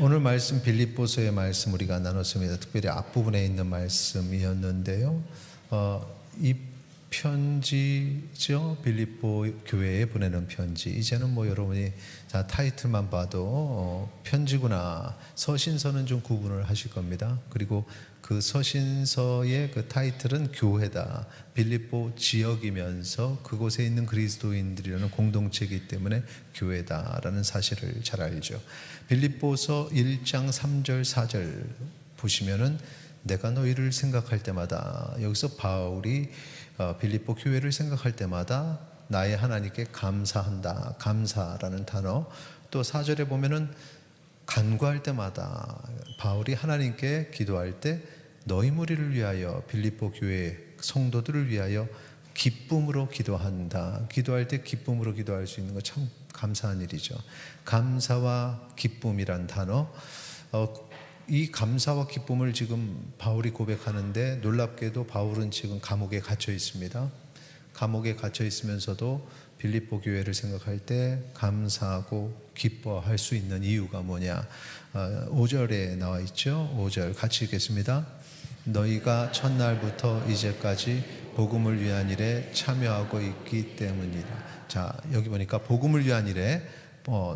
오늘 말씀 빌립보서의 말씀 우리가 나눴습니다. 특별히 앞부분에 있는 말씀이었는데요. 이 편지죠. 빌립보 교회에 보내는 편지. 이제는 뭐 여러분이 자 타이틀만 봐도 편지구나. 서신서는 좀 구분을 하실 겁니다. 그리고 그 서신서의 그 타이틀은 교회다. 빌립보 지역이면서 그곳에 있는 그리스도인들이라는 공동체이기 때문에 교회다라는 사실을 잘 알죠. 빌립보서 1장 3절 4절 보시면은 내가 너희를 생각할 때마다, 여기서 바울이 빌립보 교회를 생각할 때마다 나의 하나님께 감사한다. 감사라는 단어. 또 4절에 보면은 간구할 때마다 바울이 하나님께 기도할 때 너희 무리를 위하여, 빌립보 교회 성도들을 위하여 기쁨으로 기도한다. 기도할 때 기쁨으로 기도할 수 있는 거 참 감사한 일이죠. 감사와 기쁨이란 단어. 이 감사와 기쁨을 지금 바울이 고백하는데, 놀랍게도 바울은 지금 감옥에 갇혀 있습니다. 감옥에 갇혀 있으면서도 빌립보 교회를 생각할 때 감사하고 기뻐할 수 있는 이유가 뭐냐? 5절에 나와 있죠. 5절 같이 읽겠습니다. 너희가 첫날부터 이제까지 복음을 위한 일에 참여하고 있기 때문이다. 자, 여기 보니까 복음을 위한 일에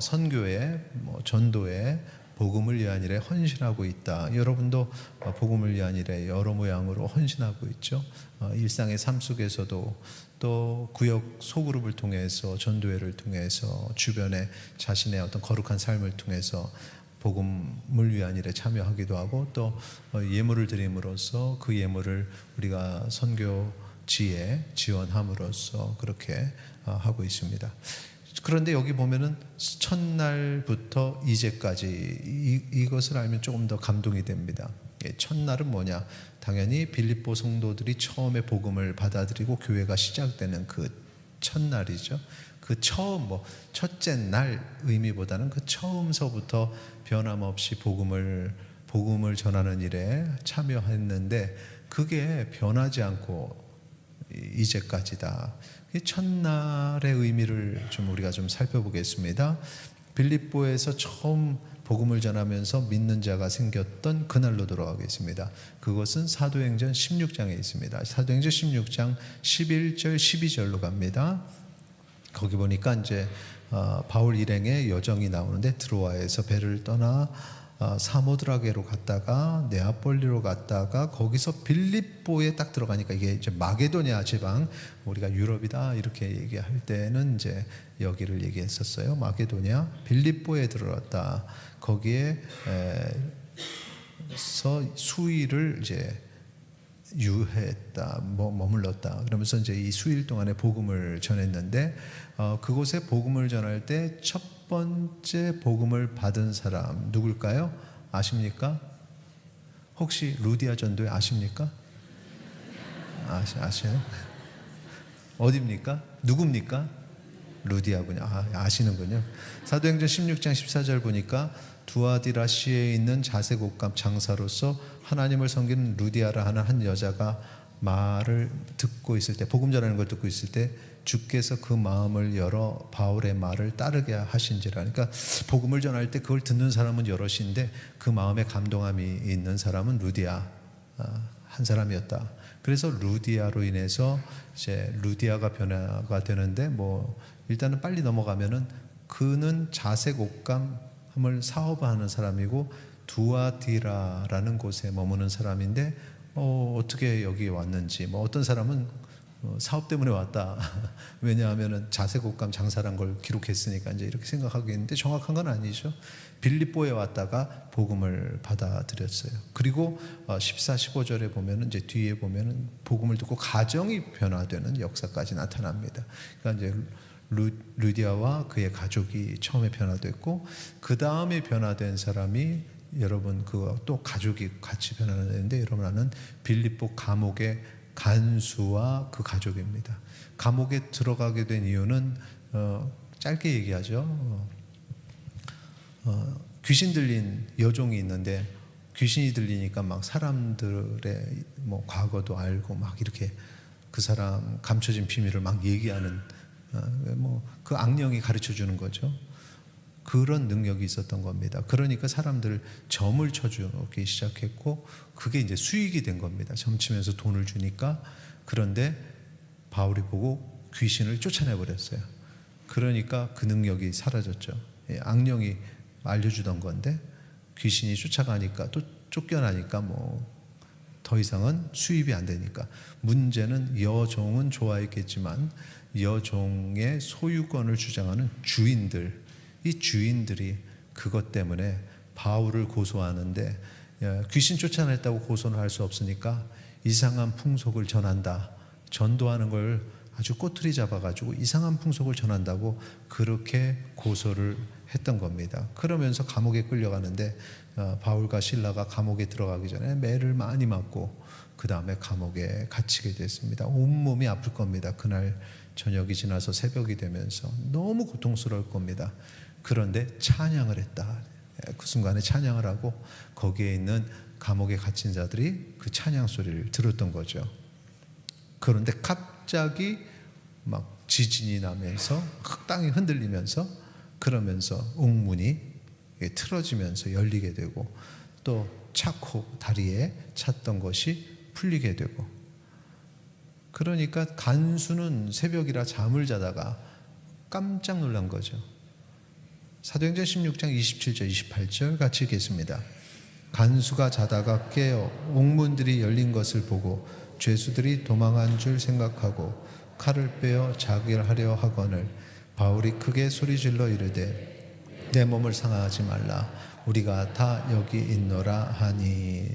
선교에, 전도에, 복음을 위한 일에 헌신하고 있다. 여러분도 복음을 위한 일에 여러 모양으로 헌신하고 있죠. 일상의 삶 속에서도, 또 구역 소그룹을 통해서, 전도회를 통해서, 주변에 자신의 어떤 거룩한 삶을 통해서 복음을 위한 일에 참여하기도 하고, 또 예물을 드림으로써 그 예물을 우리가 선교지에 지원함으로써 그렇게 하고 있습니다. 그런데 여기 보면은 첫날부터 이제까지, 이것을 알면 조금 더 감동이 됩니다. 첫날은 뭐냐? 당연히 빌립보 성도들이 처음에 복음을 받아들이고 교회가 시작되는 그 첫날이죠. 그 처음, 첫째 날 의미보다는 그 처음서부터 변함없이 복음을 전하는 일에 참여했는데, 그게 변하지 않고 이제까지다. 첫날의 의미를 좀 우리가 좀 살펴보겠습니다. 빌립보에서 처음 복음을 전하면서 믿는 자가 생겼던 그날로 돌아가겠습니다. 그것은 사도행전 16장에 있습니다. 사도행전 16장 11절 12절로 갑니다. 거기 보니까 이제 바울 일행의 여정이 나오는데, 드로아에서 배를 떠나 사모드라게로 갔다가 네아폴리로 갔다가 거기서 빌립보에 딱 들어가니까, 이게 이제 마게도냐 지방, 우리가 유럽이다 이렇게 얘기할 때는 이제 여기를 얘기했었어요. 마게도냐, 빌립보에 들어갔다. 거기에서 수일을 이제 유했다, 머물렀다. 그러면서 이제 이 수일 동안에 복음을 전했는데, 그곳에 복음을 전할 때 첫 번째 복음을 받은 사람 누굴까요? 아십니까? 혹시 루디아 전도회 아십니까? 아시나요? 어디입니까? 누굽니까? 루디아군요. 아시는군요. 사도행전 16장 14절 보니까 두아디라시에 있는 자색 옷감 장사로서 하나님을 섬기는 루디아라 하는 한 여자가 말을 듣고 있을 때, 복음 전하는 걸 듣고 있을 때 주께서 그 마음을 열어 바울의 말을 따르게 하신지라. 그러니까 복음을 전할 때 그걸 듣는 사람은 여럿인데 그 마음에 감동함이 있는 사람은 루디아 한 사람이었다. 그래서 루디아로 인해서 이제 루디아가 변화가 되는데, 일단은 빨리 넘어가면은 그는 자색 옷감을 사업하는 사람이고 두아디라라는 곳에 머무는 사람인데, 어떻게 여기 왔는지, 어떤 사람은 사업 때문에 왔다. 왜냐하면은 자색 옷감 장사란 걸 기록했으니까 이제 이렇게 생각하겠는데, 정확한 건 아니죠. 빌립보에 왔다가 복음을 받아들였어요. 그리고 14, 15절에 보면은, 이제 뒤에 보면은 복음을 듣고 가정이 변화되는 역사까지 나타납니다. 그러니까 이제 루디아와 그의 가족이 처음에 변화됐고, 그 다음에 변화된 사람이, 여러분 또 가족이 같이 변화되는데, 여러분 아는 빌립보 감옥의 간수와 그 가족입니다. 감옥에 들어가게 된 이유는 짧게 얘기하죠. 귀신 들린 여종이 있는데, 귀신이 들리니까 막 사람들의 과거도 알고 막 이렇게 그 사람 감춰진 비밀을 막 얘기하는, 그 악령이 가르쳐 주는 거죠. 그런 능력이 있었던 겁니다. 그러니까 사람들 점을 쳐주기 시작했고 그게 이제 수익이 된 겁니다. 점 치면서 돈을 주니까. 그런데 바울이 보고 귀신을 쫓아내버렸어요. 그러니까 그 능력이 사라졌죠. 악령이 알려주던 건데 귀신이 쫓아가니까 또 쫓겨나니까 뭐 더 이상은 수입이 안 되니까. 문제는 여종은 좋아했겠지만 여종의 소유권을 주장하는 주인들, 이 주인들이 그것 때문에 바울을 고소하는데 귀신 쫓아냈다고 고소는 할 수 없으니까 이상한 풍속을 전한다, 전도하는 걸 아주 꼬투리 잡아가지고 이상한 풍속을 전한다고 그렇게 고소를 했던 겁니다. 그러면서 감옥에 끌려가는데 바울과 실라가 감옥에 들어가기 전에 매를 많이 맞고 그 다음에 감옥에 갇히게 됐습니다. 온몸이 아플 겁니다. 그날 저녁이 지나서 새벽이 되면서 너무 고통스러울 겁니다. 그런데 찬양을 했다. 그 순간에 찬양을 하고 거기에 있는 감옥에 갇힌 자들이 그 찬양 소리를 들었던 거죠. 그런데 갑자기 막 지진이 나면서 땅이 흔들리면서 그러면서 옥문이 틀어지면서 열리게 되고 또 차고 다리에 찼던 것이 풀리게 되고, 그러니까 간수는 새벽이라 잠을 자다가 깜짝 놀란 거죠. 사도행전 16장 27절 28절 같이 읽겠습니다. 간수가 자다가 깨어 옥문들이 열린 것을 보고 죄수들이 도망한 줄 생각하고 칼을 빼어 자결하려 하거늘 바울이 크게 소리질러 이르되 내 몸을 상하지 말라, 우리가 다 여기 있노라 하니.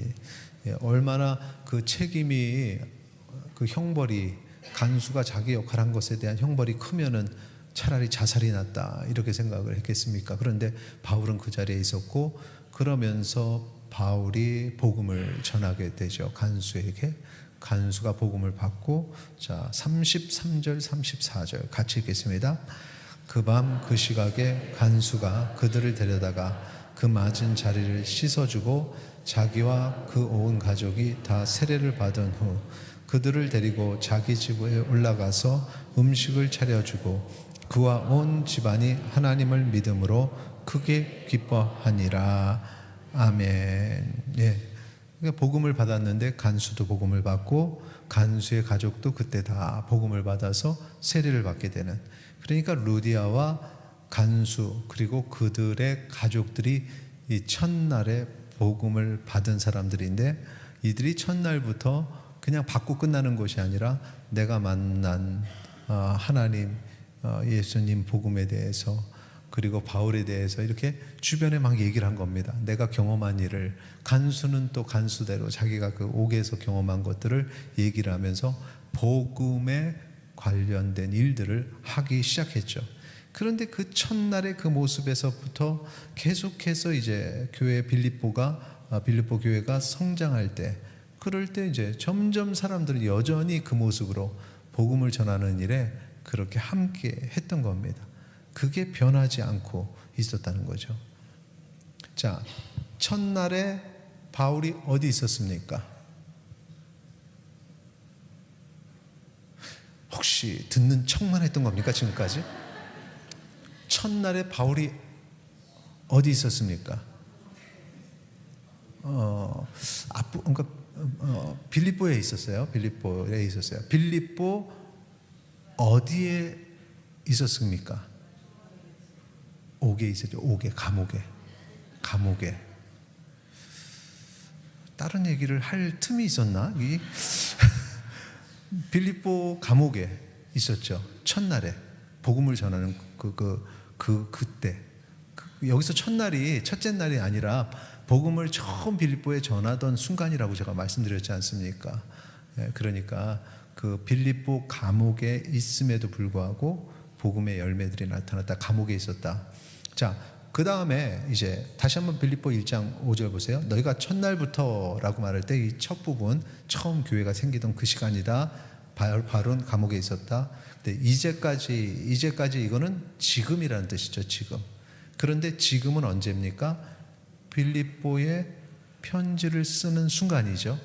얼마나 그 책임이, 그 형벌이, 간수가 자기 역할을 한 것에 대한 형벌이 크면은 차라리 자살이 낫다 이렇게 생각을 했겠습니까? 그런데 바울은 그 자리에 있었고, 그러면서 바울이 복음을 전하게 되죠. 간수에게. 간수가 복음을 받고, 자 33절 34절 같이 읽겠습니다. 그 밤 그 시각에 간수가 그들을 데려다가 그 맞은 자리를 씻어주고 자기와 그 온 가족이 다 세례를 받은 후 그들을 데리고 자기 집에 올라가서 음식을 차려주고 그와 온 집안이 하나님을 믿음으로 크게 기뻐하니라. 아멘. 예. 그러니까 복음을 받았는데 간수도 복음을 받고 간수의 가족도 그때 다 복음을 받아서 세례를 받게 되는. 그러니까 루디아와 간수 그리고 그들의 가족들이 이 첫날에 복음을 받은 사람들인데, 이들이 첫날부터 그냥 받고 끝나는 것이 아니라 내가 만난 하나님, 예수님 복음에 대해서 그리고 바울에 대해서 이렇게 주변에 막 얘기를 한 겁니다. 내가 경험한 일을. 간수는 또 간수대로 자기가 그 옥에서 경험한 것들을 얘기를 하면서 복음에 관련된 일들을 하기 시작했죠. 그런데 그 첫날의 그 모습에서부터 계속해서 이제 교회 빌립보 교회가 성장할 때, 그럴 때 이제 점점 사람들이 여전히 그 모습으로 복음을 전하는 일에 그렇게 함께 했던 겁니다. 그게 변하지 않고 있었다는 거죠. 자, 첫날에 바울이 어디 있었습니까? 혹시 듣는 척만 했던 겁니까, 지금까지? 첫날에 바울이 어디 있었습니까? 그러니까 빌립보에 있었어요. 빌립보에 있었어요. 빌립보 어디에 있었습니까? 옥에 있었죠. 옥에, 감옥에. 다른 얘기를 할 틈이 있었나? 빌립보 감옥에 있었죠. 첫날에 복음을 전하는 그때. 여기서 첫째 날이 아니라 복음을 처음 빌립보에 전하던 순간이라고 제가 말씀드렸지 않습니까? 그러니까 그 빌립보 감옥에 있음에도 불구하고 복음의 열매들이 나타났다. 감옥에 있었다. 자, 그 다음에 이제 다시 한번 빌립보 1장 5절 보세요. 너희가 첫날부터라고 말할 때 이 첫 부분, 처음 교회가 생기던 그 시간이다. 바울은 감옥에 있었다. 근데 이제까지 이거는 지금이라는 뜻이죠. 지금. 그런데 지금은 언제입니까? 빌립보에 편지를 쓰는 순간이죠.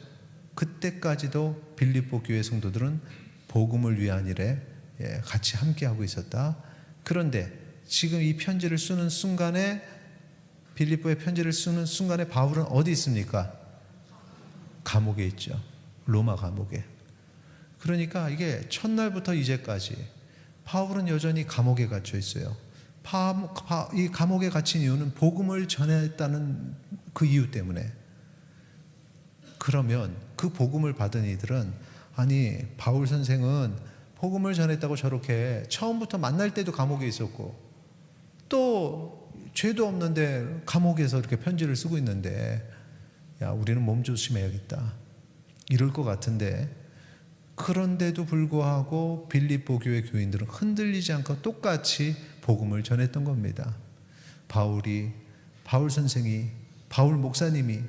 그때까지도 빌립보 교회 성도들은 복음을 위한 일에 같이 함께하고 있었다. 그런데 지금 이 편지를 쓰는 순간에, 빌립보의 편지를 쓰는 순간에 바울은 어디 있습니까? 감옥에 있죠. 로마 감옥에. 그러니까 이게 첫날부터 이제까지 바울은 여전히 감옥에 갇혀 있어요. 이 감옥에 갇힌 이유는 복음을 전했다는 그 이유 때문에. 그러면 그 복음을 받은 이들은, 아니 바울 선생은 복음을 전했다고 저렇게 처음부터 만날 때도 감옥에 있었고 또 죄도 없는데 감옥에서 이렇게 편지를 쓰고 있는데, 야 우리는 몸조심해야겠다 이럴 것 같은데, 그런데도 불구하고 빌립보 교회 교인들은 흔들리지 않고 똑같이 복음을 전했던 겁니다. 바울 선생이, 바울 목사님이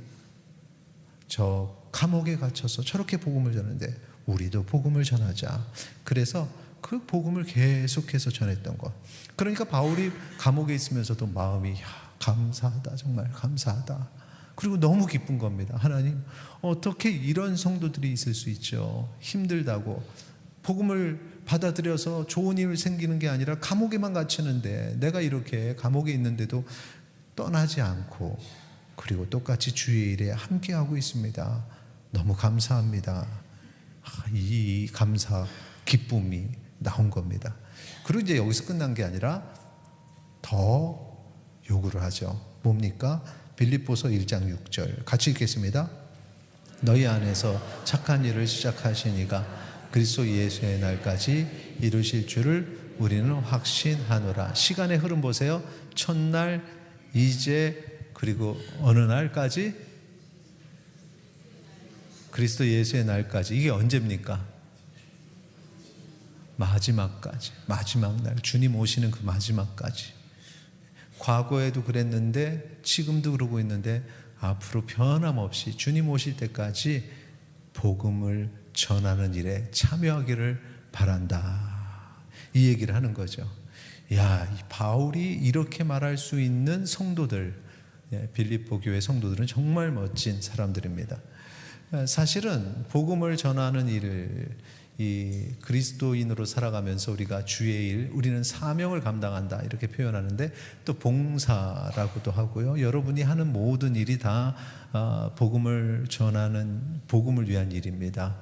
저 감옥에 갇혀서 저렇게 복음을 전하는데 우리도 복음을 전하자. 그래서 그 복음을 계속해서 전했던 것. 그러니까 바울이 감옥에 있으면서도 마음이 감사하다, 정말 감사하다. 그리고 너무 기쁜 겁니다. 하나님, 어떻게 이런 성도들이 있을 수 있죠? 힘들다고 복음을 받아들여서 좋은 일 생기는 게 아니라 감옥에만 갇히는데, 내가 이렇게 감옥에 있는데도 떠나지 않고 그리고 똑같이 주의 일에 함께하고 있습니다. 너무 감사합니다. 이 감사, 기쁨이 나온 겁니다. 그리고 이제 여기서 끝난 게 아니라 더 요구를 하죠. 뭡니까? 빌립보서 1장 6절 같이 읽겠습니다. 너희 안에서 착한 일을 시작하신 이가 그리스도 예수의 날까지 이루실 줄을 우리는 확신하노라. 시간의 흐름 보세요. 첫날, 이제, 그리고 어느 날까지? 그리스도 예수의 날까지. 이게 언제입니까? 마지막까지. 마지막 날, 주님 오시는 그 마지막까지. 과거에도 그랬는데 지금도 그러고 있는데 앞으로 변함없이 주님 오실 때까지 복음을 전하는 일에 참여하기를 바란다. 이 얘기를 하는 거죠. 야, 이 바울이 이렇게 말할 수 있는 성도들, 빌립보 교회 성도들은 정말 멋진 사람들입니다. 사실은 복음을 전하는 일을, 이 그리스도인으로 살아가면서 우리가 주의 일, 우리는 사명을 감당한다 이렇게 표현하는데, 또 봉사라고도 하고요. 여러분이 하는 모든 일이 다 복음을 전하는, 복음을 위한 일입니다.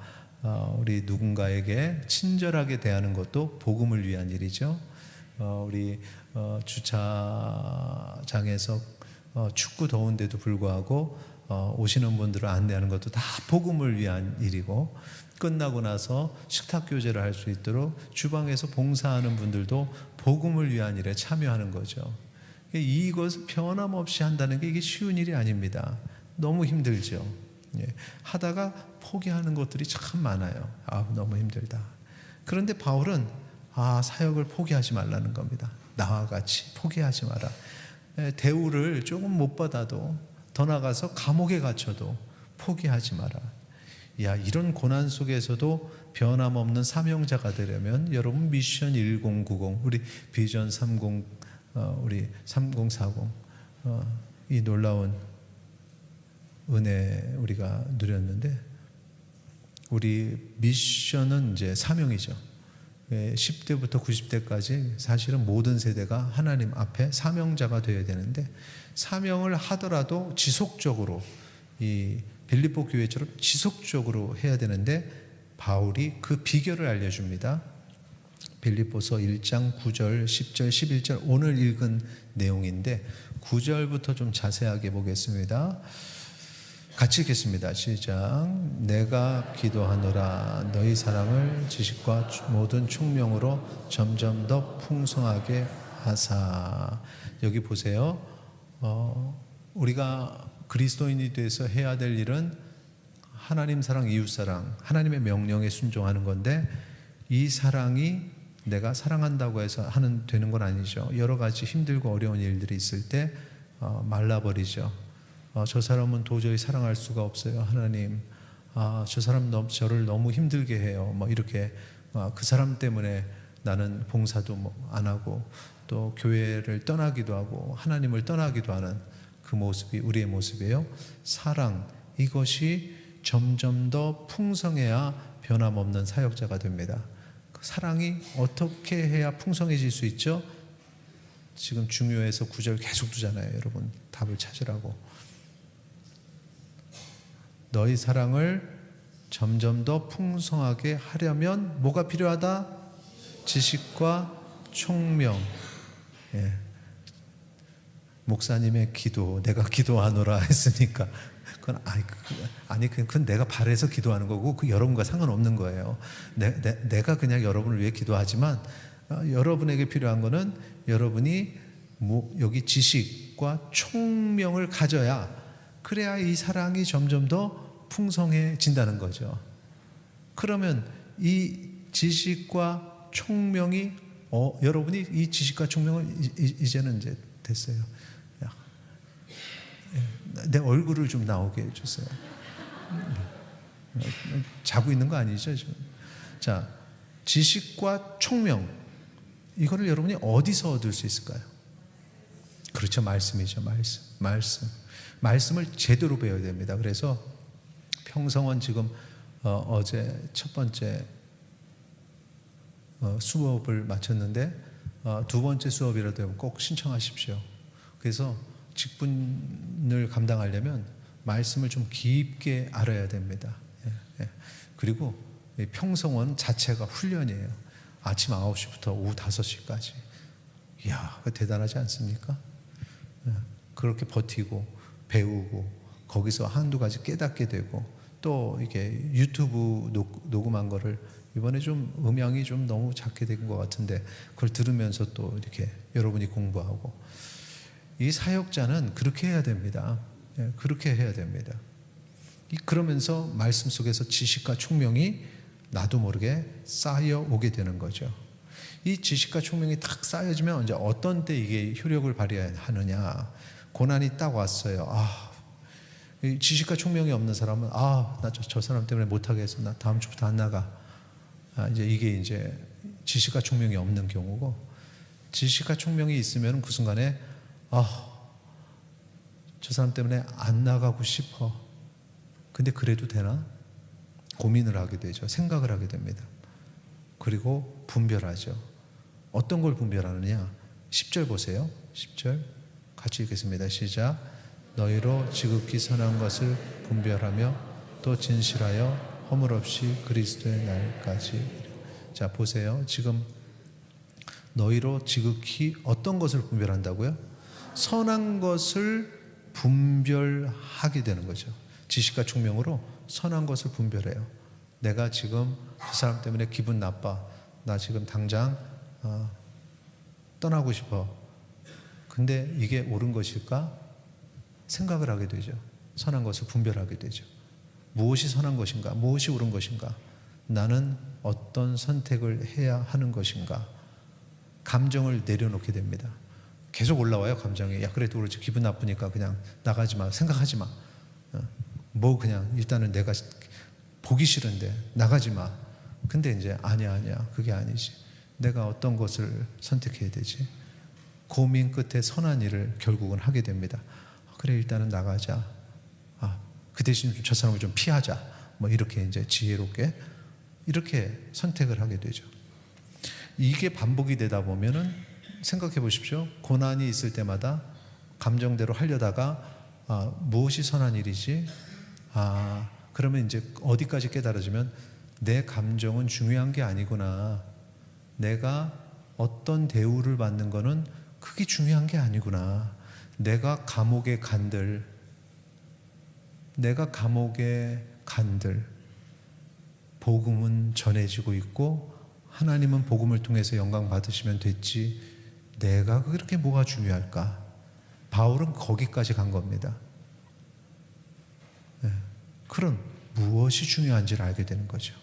우리 누군가에게 친절하게 대하는 것도 복음을 위한 일이죠. 우리 주차장에서 춥고 더운데도 불구하고 오시는 분들을 안내하는 것도 다 복음을 위한 일이고, 끝나고 나서 식탁 교제를 할 수 있도록 주방에서 봉사하는 분들도 복음을 위한 일에 참여하는 거죠. 이것을 변함없이 한다는 게 이게 쉬운 일이 아닙니다. 너무 힘들죠. 하다가 포기하는 것들이 참 많아요. 너무 힘들다. 그런데 바울은 사역을 포기하지 말라는 겁니다. 나와 같이 포기하지 마라. 대우를 조금 못 받아도, 더 나가서 감옥에 갇혀도 포기하지 마라. 이런 고난 속에서도 변함없는 사명자가 되려면 여러분 미션 1090, 우리 비전 30, 우리 3040, 이 놀라운 은혜 우리가 누렸는데, 우리 미션은 이제 사명이죠. 10대부터 90대까지 사실은 모든 세대가 하나님 앞에 사명자가 되어야 되는데, 사명을 하더라도 지속적으로, 이 빌립보 교회처럼 지속적으로 해야 되는데, 바울이 그 비결을 알려줍니다. 빌립보서 1장 9절, 10절, 11절 오늘 읽은 내용인데 9절부터 좀 자세하게 보겠습니다. 같이 읽겠습니다. 시작. 내가 기도하노라 너희 사랑을 지식과 모든 총명으로 점점 더 풍성하게 하사. 여기 보세요. 우리가 그리스도인이 돼서 해야 될 일은 하나님 사랑, 이웃 사랑, 하나님의 명령에 순종하는 건데, 이 사랑이 내가 사랑한다고 해서 되는 건 아니죠. 여러 가지 힘들고 어려운 일들이 있을 때 말라버리죠. 저 사람은 도저히 사랑할 수가 없어요. 하나님, 저 사람 저를 너무 힘들게 해요. 이렇게 그 사람 때문에 나는 봉사도 안 하고 또 교회를 떠나기도 하고 하나님을 떠나기도 하는 그 모습이 우리의 모습이에요. 사랑, 이것이 점점 더 풍성해야 변함없는 사역자가 됩니다. 그 사랑이 어떻게 해야 풍성해질 수 있죠? 지금 중요해서 구절 계속 두잖아요. 여러분 답을 찾으라고. 너희 사랑을 점점 더 풍성하게 하려면 뭐가 필요하다? 지식과 총명. 예. 목사님의 기도, 내가 기도하노라 했으니까 그건 내가 바래서 기도하는 거고 그 여러분과 상관없는 거예요. 내가 그냥 여러분을 위해 기도하지만 여러분에게 필요한 거는 여러분이 여기 지식과 총명을 가져야, 그래야 이 사랑이 점점 더 풍성해진다는 거죠. 그러면 이 지식과 총명이 여러분이 이 지식과 총명을 이제는 이제 됐어요. 내 얼굴을 좀 나오게 해주세요. 자고 있는 거 아니죠 지금? 자, 지식과 총명, 이거를 여러분이 어디서 얻을 수 있을까요? 그렇죠, 말씀이죠. 말씀을 제대로 배워야 됩니다. 그래서 평성원 지금 어제 첫 번째 수업을 마쳤는데 두 번째 수업이라도 꼭 신청하십시오. 그래서 직분을 감당하려면 말씀을 좀 깊게 알아야 됩니다. 그리고 평성원 자체가 훈련이에요. 아침 9시부터 오후 5시까지. 이야, 대단하지 않습니까? 그렇게 버티고 배우고 거기서 한두 가지 깨닫게 되고, 또 이게 유튜브 녹음한 거를 이번에 좀 음향이 좀 너무 작게 된 것 같은데 그걸 들으면서 또 이렇게 여러분이 공부하고, 이 사역자는 그렇게 해야 됩니다. 그렇게 해야 됩니다. 그러면서 말씀 속에서 지식과 총명이 나도 모르게 쌓여 오게 되는 거죠. 이 지식과 총명이 딱 쌓여지면 이제 어떤 때 이게 효력을 발휘하느냐. 고난이 딱 왔어요. 이 지식과 총명이 없는 사람은 나 저 사람 때문에 못하겠어. 나 다음 주부터 안 나가. 이제 이게 이제 지식과 총명이 없는 경우고, 지식과 총명이 있으면 그 순간에 저 사람 때문에 안 나가고 싶어. 근데 그래도 되나? 고민을 하게 되죠. 생각을 하게 됩니다. 그리고 분별하죠. 어떤 걸 분별하느냐? 10절 보세요. 10절 같이 읽겠습니다. 시작. 너희로 지극히 선한 것을 분별하며 또 진실하여 허물 없이 그리스도의 날까지. 자, 보세요. 지금 너희로 지극히 어떤 것을 분별한다고요? 선한 것을 분별하게 되는 거죠. 지식과 총명으로 선한 것을 분별해요. 내가 지금 그 사람 때문에 기분 나빠. 나 지금 당장 떠나고 싶어. 근데 이게 옳은 것일까? 생각을 하게 되죠. 선한 것을 분별하게 되죠. 무엇이 선한 것인가? 무엇이 옳은 것인가? 나는 어떤 선택을 해야 하는 것인가? 감정을 내려놓게 됩니다. 계속 올라와요, 감정이. 야, 그래도 그렇지. 기분 나쁘니까 그냥 나가지 마. 생각하지 마. 그냥 일단은 내가 보기 싫은데 나가지 마. 근데 이제 아니야. 그게 아니지. 내가 어떤 것을 선택해야 되지? 고민 끝에 선한 일을 결국은 하게 됩니다. 그래, 일단은 나가자. 그 대신 저 사람을 좀 피하자. 이렇게 이제 지혜롭게 이렇게 선택을 하게 되죠. 이게 반복이 되다 보면은 생각해 보십시오. 고난이 있을 때마다 감정대로 하려다가 무엇이 선한 일이지? 그러면 이제 어디까지 깨달아지면 내 감정은 중요한 게 아니구나. 내가 어떤 대우를 받는 거는 그게 중요한 게 아니구나. 내가 감옥에 간들 복음은 전해지고 있고 하나님은 복음을 통해서 영광 받으시면 됐지, 내가 그렇게 뭐가 중요할까? 바울은 거기까지 간 겁니다. 그럼 무엇이 중요한지를 알게 되는 거죠.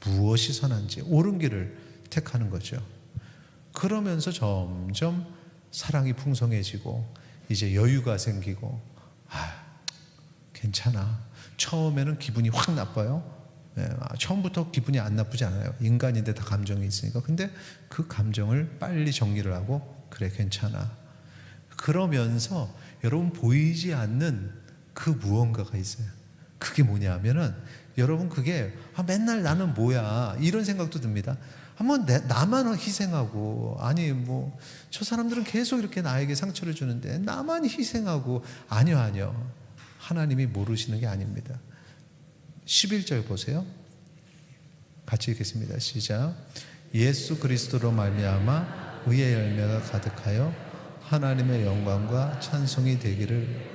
무엇이 선한지, 옳은 길을 택하는 거죠. 그러면서 점점 사랑이 풍성해지고 이제 여유가 생기고, 괜찮아. 처음에는 기분이 확 나빠요. 처음부터 기분이 안 나쁘지 않아요. 인간인데 다 감정이 있으니까. 근데 그 감정을 빨리 정리를 하고, 그래, 괜찮아. 그러면서 여러분 보이지 않는 그 무언가가 있어요. 그게 뭐냐 하면은, 여러분 그게 맨날 나는 뭐야 이런 생각도 듭니다. 한번 나만 희생하고, 아니 뭐 저 사람들은 계속 이렇게 나에게 상처를 주는데 나만 희생하고. 아니요. 하나님이 모르시는 게 아닙니다. 11절 보세요. 같이 읽겠습니다. 시작. 예수 그리스도로 말미암아 의의 열매가 가득하여 하나님의 영광과 찬송이 되기를.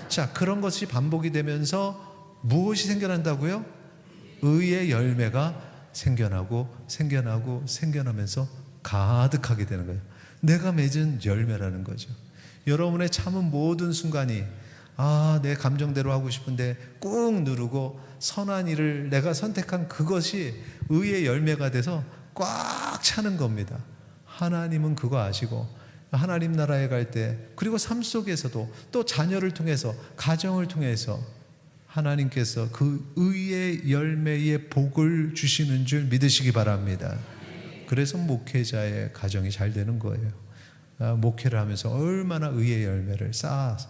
자, 그런 것이 반복이 되면서 무엇이 생겨난다고요? 의의 열매가 생겨나면서 가득하게 되는 거예요. 내가 맺은 열매라는 거죠. 여러분의 참은 모든 순간이 내 감정대로 하고 싶은데 꾹 누르고 선한 일을 내가 선택한 그것이 의의 열매가 돼서 꽉 차는 겁니다. 하나님은 그거 아시고 하나님 나라에 갈 때, 그리고 삶 속에서도 또 자녀를 통해서, 가정을 통해서 하나님께서 그 의의 열매의 복을 주시는 줄 믿으시기 바랍니다. 그래서 목회자의 가정이 잘 되는 거예요. 목회를 하면서 얼마나 의의 열매를 쌓아서,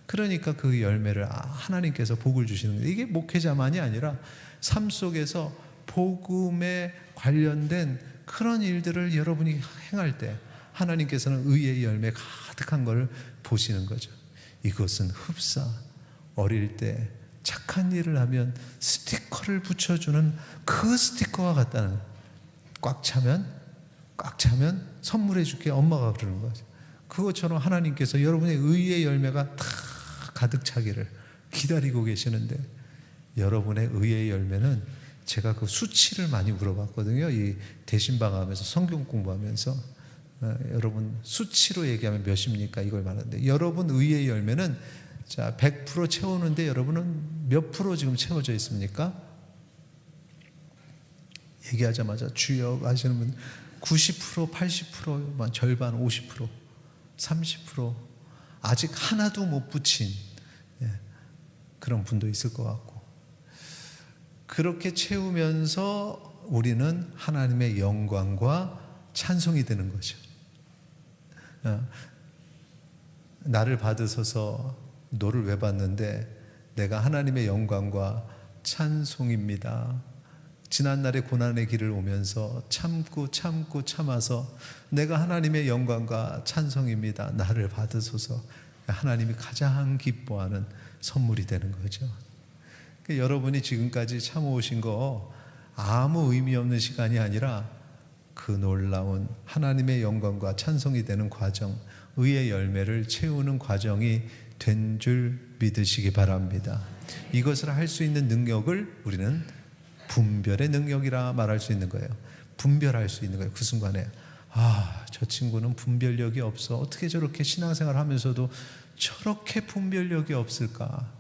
그러니까 그 열매를 하나님께서 복을 주시는 거예요. 이게 목회자만이 아니라 삶 속에서 복음에 관련된 그런 일들을 여러분이 행할 때 하나님께서는 의의 열매 가득한 걸 보시는 거죠. 이것은 흡사, 어릴 때 착한 일을 하면 스티커를 붙여주는 그 스티커와 같다는, 꽉 차면 선물해 줄게, 엄마가 그러는 거죠. 그것처럼 하나님께서 여러분의 의의 열매가 다 가득 차기를 기다리고 계시는데, 여러분의 의의 열매는, 제가 그 수치를 많이 물어봤거든요. 이 대신방하면서 성경 공부하면서. 여러분 수치로 얘기하면 몇입니까? 이걸 말하는데, 여러분 의의 열매는, 자, 100% 채우는데 여러분은 몇 프로 지금 채워져 있습니까? 얘기하자마자 주여 하시는 분 90%, 80%, 절반, 50%, 30% 아직 하나도 못 붙인 그런 분도 있을 것 같고, 그렇게 채우면서 우리는 하나님의 영광과 찬송이 되는 거죠. 나를 받으소서, 너를 왜 받는데 내가 하나님의 영광과 찬송입니다. 지난날의 고난의 길을 오면서 참아서 내가 하나님의 영광과 찬송입니다. 나를 받으소서. 하나님이 가장 기뻐하는 선물이 되는 거죠. 그러니까 여러분이 지금까지 참아오신 거 아무 의미 없는 시간이 아니라 그 놀라운 하나님의 영광과 찬송이 되는 과정, 의의 열매를 채우는 과정이 된 줄 믿으시기 바랍니다. 이것을 할 수 있는 능력을 우리는 분별의 능력이라 말할 수 있는 거예요. 분별할 수 있는 거예요. 그 순간에 저 친구는 분별력이 없어. 어떻게 저렇게 신앙생활 하면서도 저렇게 분별력이 없을까?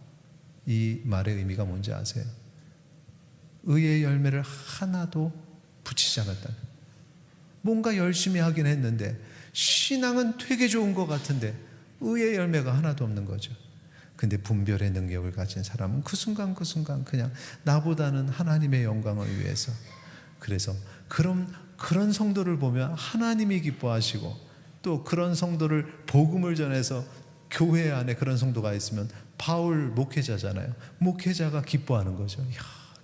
이 말의 의미가 뭔지 아세요? 의의 열매를 하나도 붙이지 않았다. 뭔가 열심히 하긴 했는데, 신앙은 되게 좋은 것 같은데 의의 열매가 하나도 없는 거죠. 근데 분별의 능력을 가진 사람은 그 순간 그냥 나보다는 하나님의 영광을 위해서, 그래서 그런 성도를 보면 하나님이 기뻐하시고, 또 그런 성도를 복음을 전해서 교회 안에 그런 성도가 있으면, 바울 목회자잖아요. 목회자가 기뻐하는 거죠.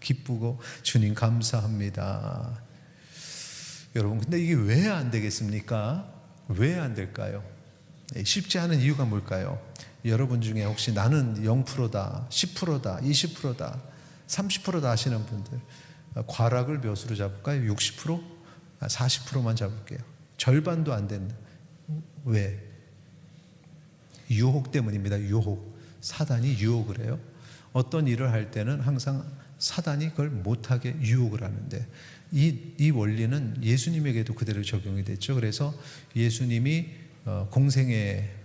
기쁘고 주님 감사합니다. 여러분, 근데 이게 왜 안 되겠습니까? 왜 안 될까요? 쉽지 않은 이유가 뭘까요? 여러분 중에 혹시 나는 0%다, 10%다, 20%다, 30%다 하시는 분들, 과락을 몇으로 잡을까요? 60%? 40%만 잡을게요. 절반도 안 된다. 왜? 유혹 때문입니다. 유혹. 사단이 유혹을 해요. 어떤 일을 할 때는 항상 사단이 그걸 못하게 유혹을 하는데, 이 원리는 예수님에게도 그대로 적용이 됐죠. 그래서 예수님이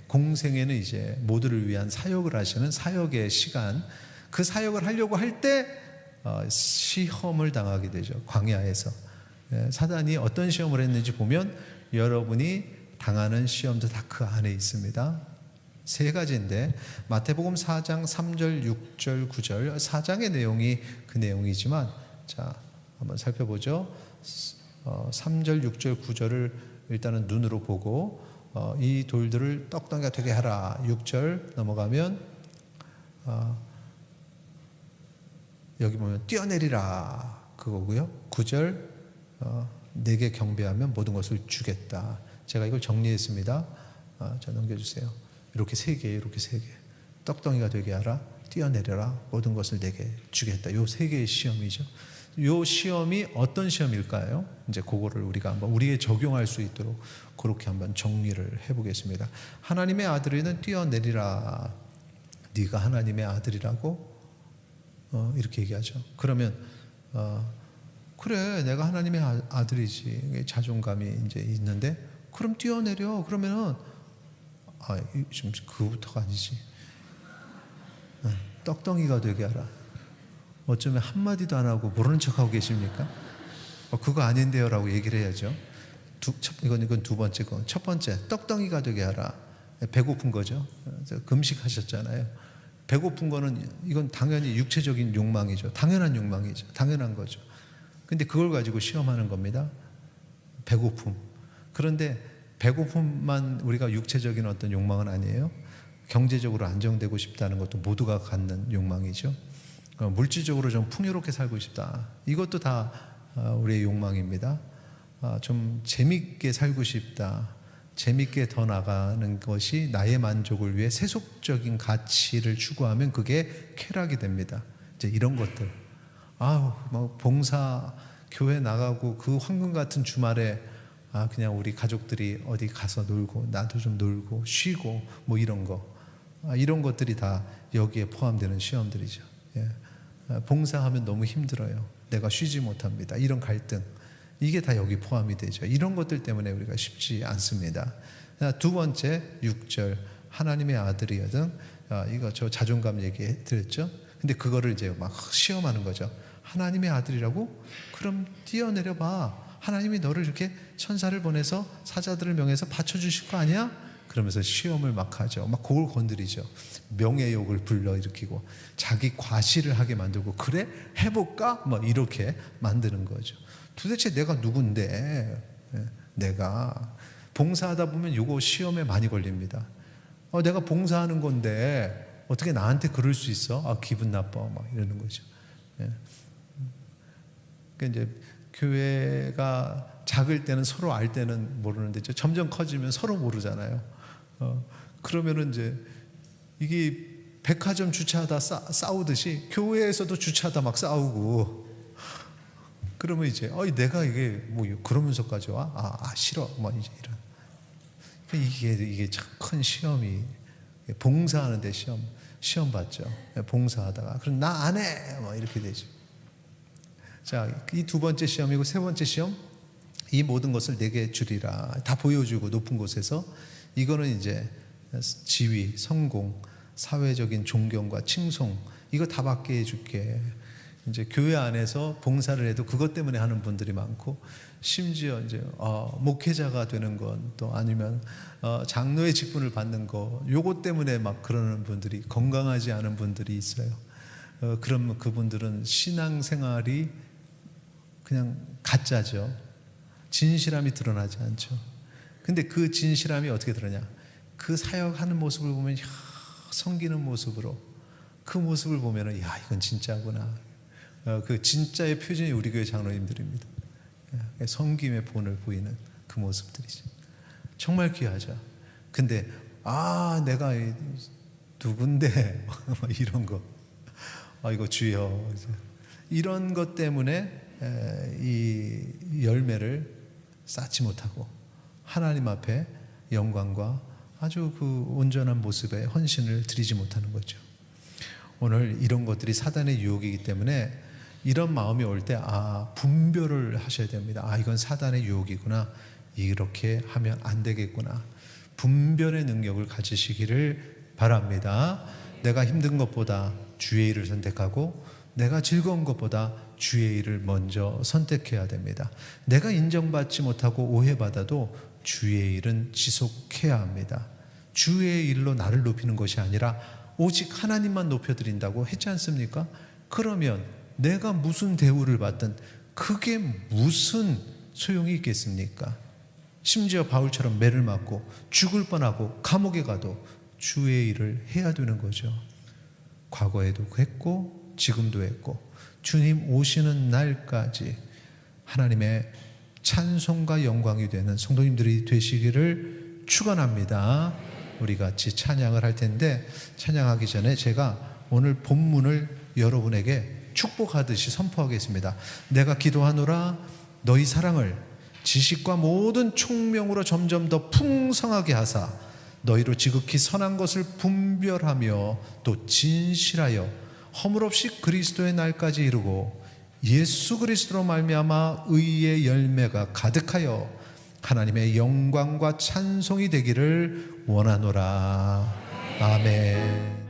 공생에는 이제 모두를 위한 사역을 하시는 사역의 시간, 그 사역을 하려고 할 때 시험을 당하게 되죠. 광야에서. 사단이 어떤 시험을 했는지 보면 여러분이 당하는 시험도 다 그 안에 있습니다. 세 가지인데, 마태복음 4장 3절, 6절, 9절, 4장의 내용이 그 내용이지만, 자, 한번 살펴보죠. 3절, 6절, 9절을 일단은 눈으로 보고, 이 돌들을 떡덩이가 되게 하라. 6절 넘어가면 여기 보면 뛰어내리라, 그거고요. 9절 내게 경배하면 모든 것을 주겠다. 제가 이걸 정리했습니다. 자, 넘겨주세요. 이렇게 세 개, 이렇게 세 개. 떡덩이가 되게 하라, 뛰어내려라, 모든 것을 내게 주겠다. 요 세 개의 시험이죠. 요 시험이 어떤 시험일까요? 이제 그거를 우리가 한번 우리에 적용할 수 있도록 그렇게 한번 정리를 해보겠습니다. 하나님의 아들이는 뛰어내리라. 네가 하나님의 아들이라고 이렇게 얘기하죠. 그러면 그래, 내가 하나님의 아들이지. 자존감이 이제 있는데, 그럼 뛰어내려. 그러면은 좀 그거부터가 아니지. 떡덩이가 되게 하라. 어쩌면 한마디도 안 하고 모르는 척하고 계십니까? 그거 아닌데요 라고 얘기를 해야죠. 이건 두 번째 거. 첫 번째, 떡덩이가 되게 하라. 배고픈 거죠. 금식하셨잖아요. 배고픈 거는 이건 당연히 육체적인 욕망이죠. 당연한 욕망이죠. 당연한 거죠. 근데 그걸 가지고 시험하는 겁니다. 배고픔. 그런데 배고픔만 우리가 육체적인 어떤 욕망은 아니에요. 경제적으로 안정되고 싶다는 것도 모두가 갖는 욕망이죠. 물질적으로 좀 풍요롭게 살고 싶다. 이것도 다 우리의 욕망입니다. 좀 재밌게 살고 싶다. 재밌게 더 나가는 것이 나의 만족을 위해 세속적인 가치를 추구하면 그게 쾌락이 됩니다. 이제 이런 것들. 뭐 봉사 교회 나가고 그 황금 같은 주말에 그냥 우리 가족들이 어디 가서 놀고 나도 좀 놀고 쉬고 뭐 이런 거. 이런 것들이 다 여기에 포함되는 시험들이죠. 예. 봉사하면 너무 힘들어요. 내가 쉬지 못합니다. 이런 갈등. 이게 다 여기 포함이 되죠. 이런 것들 때문에 우리가 쉽지 않습니다. 두 번째 6절 하나님의 아들이거든. 이거 저 자존감 얘기 드렸죠. 근데 그거를 이제 막 시험하는 거죠. 하나님의 아들이라고? 그럼 뛰어내려 봐. 하나님이 너를 이렇게 천사를 보내서 사자들을 명해서 받쳐주실 거 아니야? 그러면서 시험을 막 하죠. 막 그걸 건드리죠. 명예욕을 불러일으키고 자기 과시를 하게 만들고 그래? 해볼까? 뭐 이렇게 만드는 거죠. 도대체 내가 누군데? 내가 봉사하다 보면 이거 시험에 많이 걸립니다. 내가 봉사하는 건데 어떻게 나한테 그럴 수 있어? 기분 나빠. 막 이러는 거죠. 그러니까 이제 교회가 작을 때는 서로 알 때는 모르는데 점점 커지면 서로 모르잖아요. 그러면은 이제 이게 백화점 주차하다 싸우듯이 교회에서도 주차하다 막 싸우고 그러면 이제 내가 이게 뭐 그러면서까지 와? 싫어. 뭐 이제 이런 이게 참 큰 시험이 봉사하는데 시험 받죠. 봉사하다가 그럼 나 안 해. 뭐 이렇게 되죠. 자, 이 두 번째 시험이고 세 번째 시험 이 모든 것을 내게 주리라. 다 보여주고 높은 곳에서 이거는 이제 지위, 성공, 사회적인 존경과 칭송 이거 다 받게 해줄게. 이제 교회 안에서 봉사를 해도 그것 때문에 하는 분들이 많고 심지어 이제 목회자가 되는 건 또 아니면 장로의 직분을 받는 거 요것 때문에 막 그러는 분들이 건강하지 않은 분들이 있어요. 그러면 그분들은 신앙생활이 그냥 가짜죠. 진실함이 드러나지 않죠. 근데 그 진실함이 어떻게 드러나냐? 그 사역하는 모습을 보면 섬기는 모습으로 그 모습을 보면은 이건 진짜구나. 그 진짜의 표준이 우리 교회 장로님들입니다. 섬김의 본을 보이는 그 모습들이죠. 정말 귀하죠. 근데 내가 누군데 이런 거 이거 주여 이런 것 때문에 이 열매를 쌓지 못하고 하나님 앞에 영광과 아주 그 온전한 모습의 헌신을 드리지 못하는 거죠. 오늘 이런 것들이 사단의 유혹이기 때문에 이런 마음이 올 때 분별을 하셔야 됩니다. 이건 사단의 유혹이구나. 이렇게 하면 안 되겠구나. 분별의 능력을 가지시기를 바랍니다. 내가 힘든 것보다 주의 일을 선택하고 내가 즐거운 것보다 주의 일을 먼저 선택해야 됩니다. 내가 인정받지 못하고 오해받아도 주의 일은 지속해야 합니다. 주의 일로 나를 높이는 것이 아니라 오직 하나님만 높여드린다고 했지 않습니까? 그러면 내가 무슨 대우를 받든 그게 무슨 소용이 있겠습니까? 심지어 바울처럼 매를 맞고 죽을 뻔하고 감옥에 가도 주의 일을 해야 되는 거죠. 과거에도 했고 지금도 했고 주님 오시는 날까지 하나님의 찬송과 영광이 되는 성도님들이 되시기를 축원합니다. 우리 같이 찬양을 할 텐데, 찬양하기 전에 제가 오늘 본문을 여러분에게 축복하듯이 선포하겠습니다. 내가 기도하노라 너희 사랑을 지식과 모든 총명으로 점점 더 풍성하게 하사 너희로 지극히 선한 것을 분별하며 또 진실하여 허물 없이 그리스도의 날까지 이루고 예수 그리스도로 말미암아 의의 열매가 가득하여 하나님의 영광과 찬송이 되기를 원하노라. 아멘.